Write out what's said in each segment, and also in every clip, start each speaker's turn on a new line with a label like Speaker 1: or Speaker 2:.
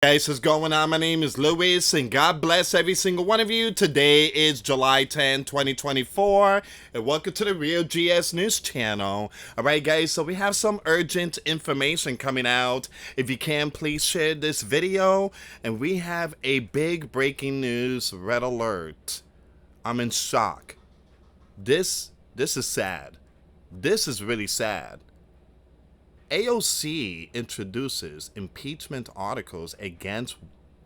Speaker 1: Guys, what's going on? My name is Luis, and God bless every single one of you. Today is July 10, 2024, and welcome to the Real GS News Channel. Alright guys, so we have some urgent information coming out. If you can, please share this video. And we have a big breaking news red alert. I'm in shock. This is sad. This is really sad. AOC introduces impeachment articles against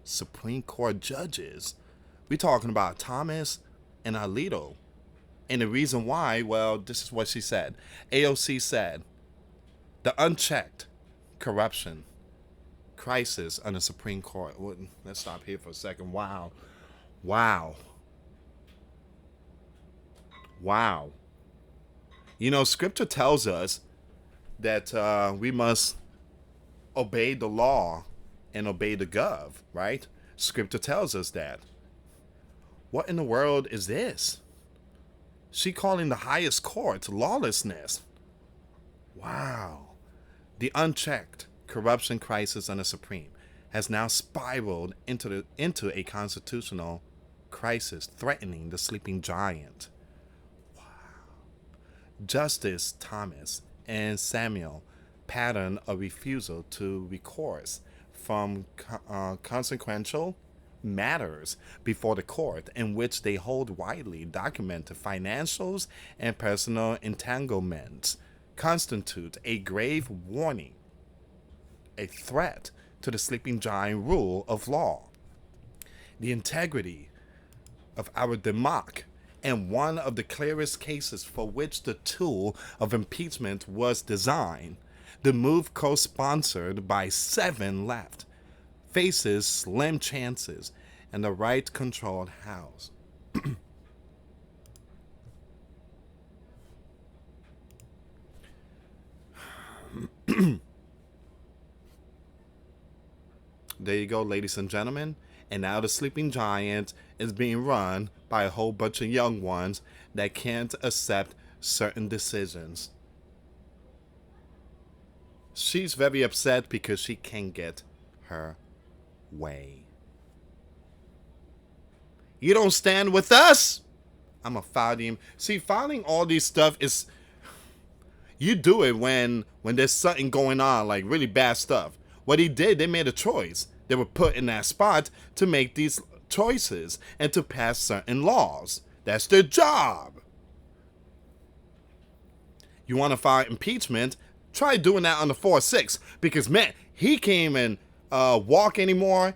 Speaker 1: Supreme Court judges. We're talking about Thomas and Alito. And the reason why, well, this is what she said. AOC said, the unchecked corruption crisis on the Supreme Court. Well, let's stop here for a second. Wow. You know, scripture tells us that we must obey the law and obey the gov, right? Scripture tells us that. What in the world is this? She calling the highest court lawlessness. Wow. The unchecked corruption crisis on the Supreme has now spiraled into a constitutional crisis threatening the sleeping giant. Wow. Justice Thomas and Samuel pattern a refusal to recourse from consequential matters before the court in which they hold widely documented financials and personal entanglements constitute a grave warning, a threat to the sleeping giant rule of law, the integrity of our democracy, and one of the clearest cases for which the tool of impeachment was designed. The move, co-sponsored by 7 left, faces slim chances in the right-controlled House. There you go, ladies and gentlemen. And now the sleeping giant is being run by a whole bunch of young ones that can't accept certain decisions. She's very upset because she can't get her way. You don't stand with us? I'm a filing. See, filing all these stuff is... You do it when there's something going on, like really bad stuff. What he did, they made a choice. They were put in that spot to make these choices and to pass certain laws. That's their job. You want to file impeachment? Try doing that on the 4-6, because man, he can't even walk anymore.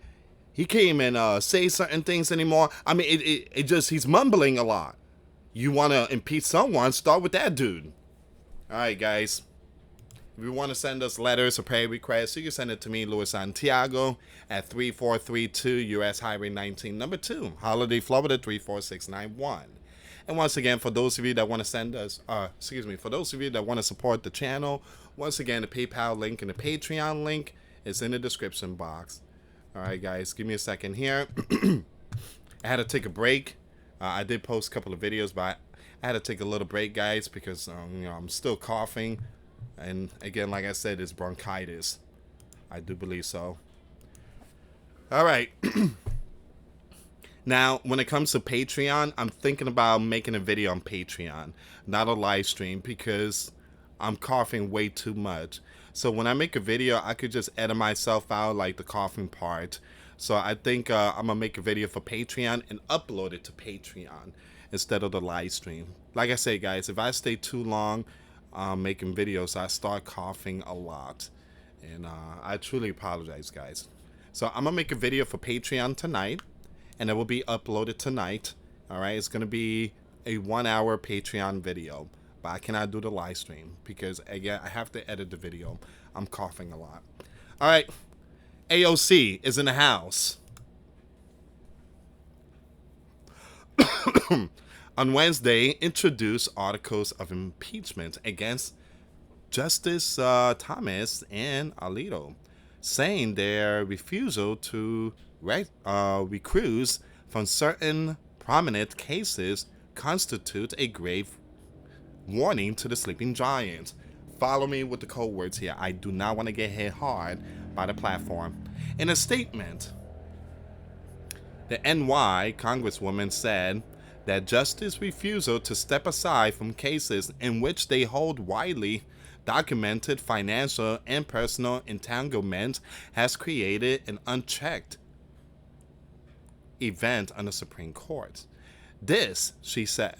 Speaker 1: He can't even say certain things anymore. I mean, it just, he's mumbling a lot. You want to impeach someone, start with that dude. All right, guys. If you want to send us letters or prayer requests, you can send it to me, US Santiago, at 3432 US Highway 19, number 2, Holiday, Florida 34691. And once again, for those of you that want to send us, for those of you that want to support the channel, once again, the PayPal link and the Patreon link is in the description box. All right, guys, give me a second here. I had to take a break. I did post a couple of videos, but I had to take a little break, guys, because you know, I'm still coughing. And again, like I said, it's bronchitis. I do believe so. All right. Now, when it comes to Patreon, I'm thinking about making a video on Patreon, not a live stream, because I'm coughing way too much. So when I make a video, I could just edit myself out, like the coughing part. So I think I'm going to make a video for Patreon and upload it to Patreon instead of the live stream. Like I say, guys, if I stay too long making videos, I start coughing a lot, and I truly apologize, guys. So I'm gonna make a video for Patreon tonight, and it will be uploaded tonight. All right, it's gonna be a 1-hour Patreon video, but I cannot do the live stream because again, I have to edit the video. I'm coughing a lot. All right, AOC is in the house. On Wednesday, introduced articles of impeachment against Justice Thomas and Alito, saying their refusal to recuse from certain prominent cases constitute a grave warning to the sleeping giant. Follow me with the code words here. I do not want to get hit hard by the platform. In a statement, the NY Congresswoman said that justice refusal to step aside from cases in which they hold widely documented financial and personal entanglement has created an unchecked event on the Supreme Court. This, she said,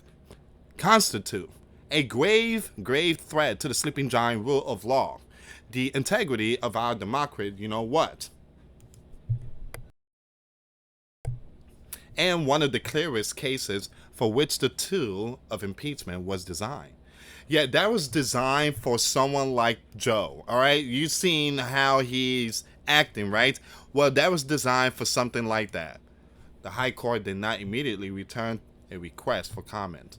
Speaker 1: constitute a grave threat to the sleeping giant rule of law, the integrity of our democracy, you know what? And one of the clearest cases for which the tool of impeachment was designed. Yeah, that was designed for someone like Joe, all right? You've seen how he's acting, right? Well, that was designed for something like that. The High Court did not immediately return a request for comment.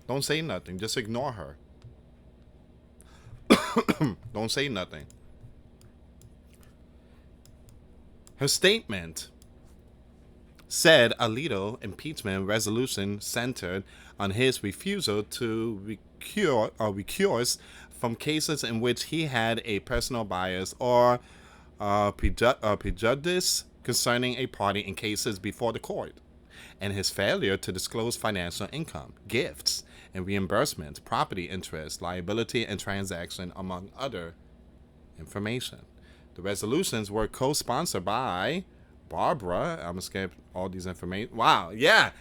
Speaker 1: Don't say nothing, just ignore her. Don't say nothing. Her statement said Alito impeachment resolution centered on his refusal to recuse from cases in which he had a personal bias or prejudice concerning a party in cases before the court, and his failure to disclose financial income, gifts, and reimbursement, property interest, liability, and transaction, among other information. The resolutions were co-sponsored by Barbara. I'm gonna skip all these information. Wow, yeah.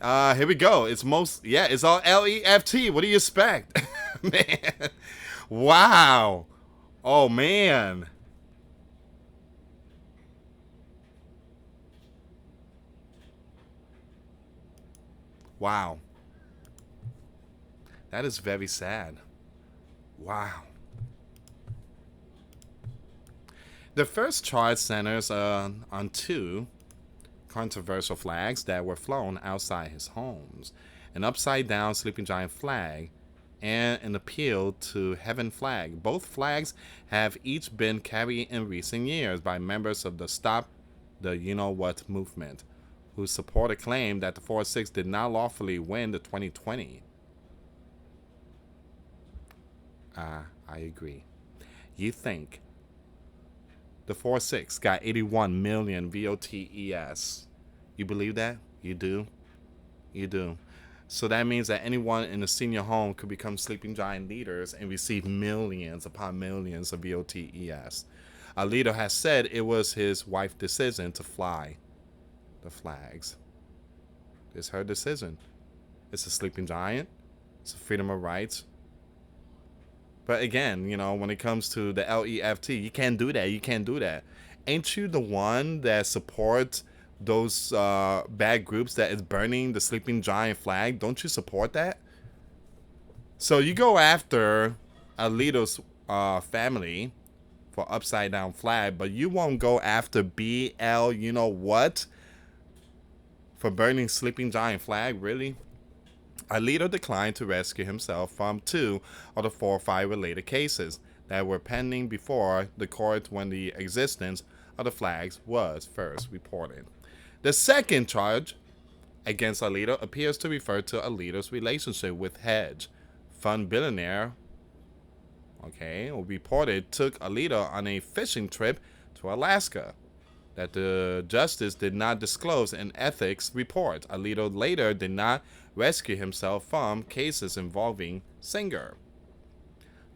Speaker 1: Here we go. It's all LEFT. What do you expect? Man. Wow. Oh, man. Wow. That is very sad. Wow. The first charge centers on two controversial flags that were flown outside his homes: an upside-down sleeping giant flag and an appeal to heaven flag. Both flags have each been carried in recent years by members of the Stop the You Know What movement, who support a claim that the 4-6 did not lawfully win the 2020. I agree. You think the 4-6 got 81 million VOTES. You believe that? You do? You do. So that means that anyone in a senior home could become sleeping giant leaders and receive millions upon millions of VOTES. Alito has said it was his wife's decision to fly the flags. It's her decision. It's a sleeping giant. It's a freedom of rights. But again, you know, when it comes to the LEFT, you can't do that. You can't do that. Ain't you the one that supports those bad groups that is burning the sleeping giant flag? Don't you support that? So you go after Alito's family for upside down flag, but you won't go after BL, you know what, for burning sleeping giant flag? Really? Alito declined to rescue himself from two of the 4 or 5 related cases that were pending before the court when the existence of the flags was first reported. The second charge against Alito appears to refer to Alito's relationship with hedge fund billionaire, reported took Alito on a fishing trip to Alaska that the justice did not disclose in ethics report. Alito later did not rescue himself from cases involving Singer.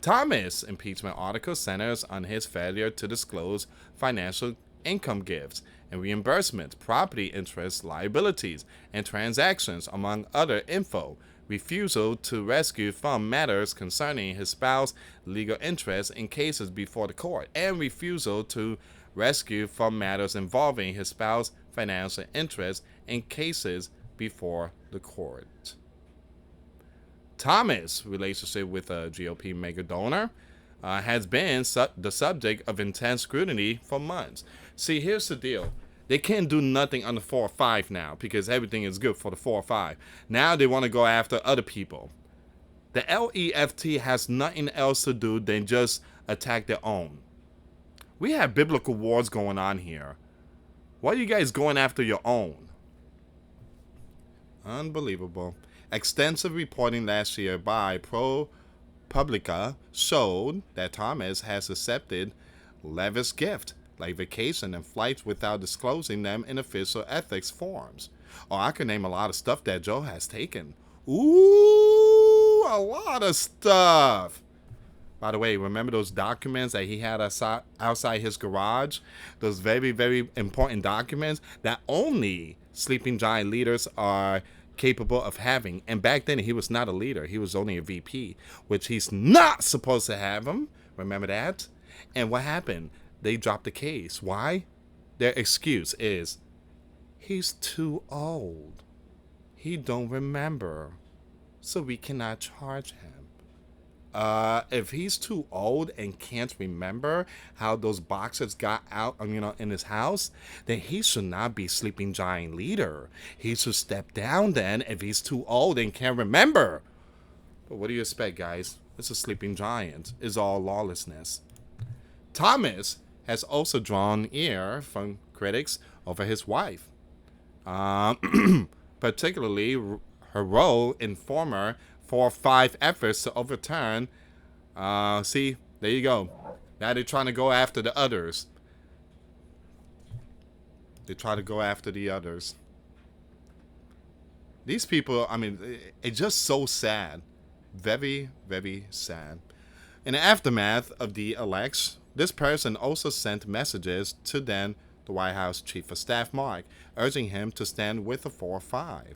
Speaker 1: Thomas' impeachment article centers on his failure to disclose financial income gifts and reimbursement, property interests, liabilities, and transactions, among other info, refusal to rescue from matters concerning his spouse's legal interests in cases before the court, and refusal to rescue from matters involving his spouse's financial interests in cases before the court. Thomas' relationship with a GOP mega donor has been the subject of intense scrutiny for months. See, here's the deal. They can't do nothing on the 4 or 5 now because everything is good for the 4 or 5. Now they want to go after other people. The LEFT has nothing else to do than just attack their own. We have biblical wars going on here. Why are you guys going after your own? Unbelievable. Extensive reporting last year by ProPublica showed that Thomas has accepted lavish gift like vacation and flights without disclosing them in official ethics forms. Oh, I could name a lot of stuff that Joe has taken. Ooh, a lot of stuff. By the way, remember those documents that he had outside his garage? Those very, very important documents that only sleeping giant leaders are capable of having. And back then, he was not a leader. He was only a VP, which he's not supposed to have them. Remember that? And what happened? They dropped the case. Why? Their excuse is, he's too old. He don't remember. So we cannot charge him. If he's too old and can't remember how those boxes got out, in his house, then he should not be sleeping giant leader. He should step down then if he's too old and can't remember. But what do you expect, guys? It's a sleeping giant. It's all lawlessness. Thomas has also drawn ear from critics over his wife, particularly her role in former 4-5 efforts to overturn. See, there you go. Now they're trying to go after the others. They try to go after the others. These people, it's just so sad. Very, very sad. In the aftermath of the elections, this person also sent messages to then the White House Chief of Staff, Mark, urging him to stand with the 4-5.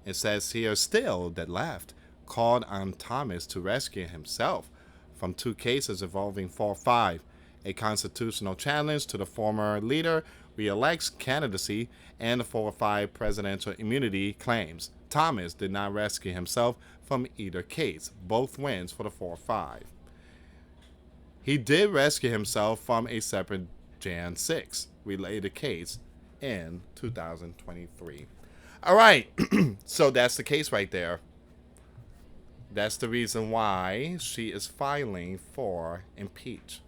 Speaker 1: It says here still that left called on Thomas to rescue himself from 2 cases involving 4-5, a constitutional challenge to the former leader re-elect's candidacy, and the 4-5 presidential immunity claims. Thomas did not rescue himself from either case, both wins for the 4-5. He did rescue himself from a separate Jan 6 related case in 2023. All right, so that's the case right there. That's the reason why she is filing for impeach.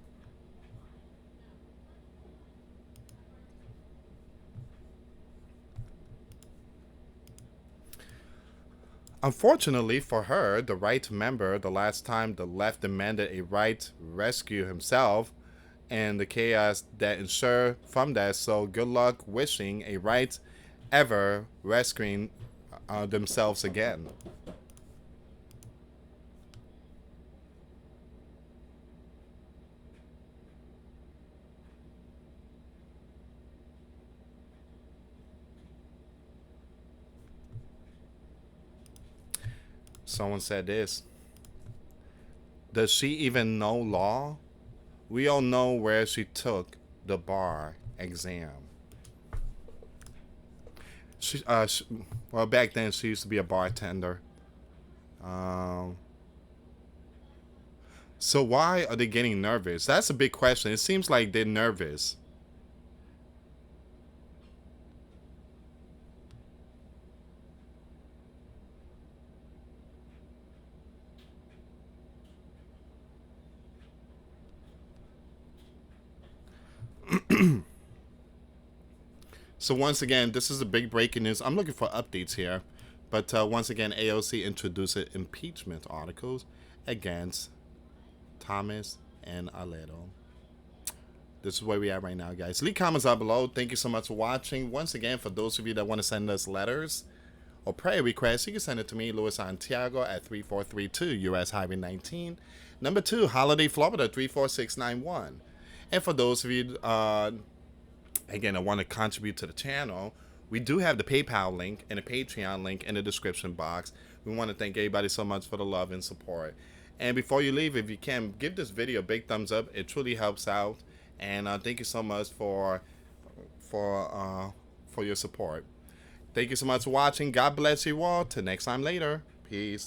Speaker 1: Unfortunately for her, the right member, the last time the left demanded a right to rescue himself and the chaos that ensued from that, so good luck wishing a right ever rescuing themselves again. Someone said this. Does she even know law? We all know where she took the bar exam. Well, back then she used to be a bartender. So why are they getting nervous? That's a big question. It seems like they're nervous. So once again, this is a big breaking news. I'm looking for updates here. But once again, AOC introduced impeachment articles against Thomas and Alito. This is where we are right now, guys. Leave comments down below. Thank you so much for watching. Once again, for those of you that want to send us letters or prayer requests, you can send it to me, US Santiago, at 3432 US Highway 19. Number 2, Holiday, Florida, 34691. And for those of you, again, I want to contribute to the channel, we do have the PayPal link and the Patreon link in the description box. We want to thank everybody so much for the love and support. And before you leave, if you can, give this video a big thumbs up. It truly helps out. And thank you so much for your support. Thank you so much for watching. God bless you all. Till next time later. Peace.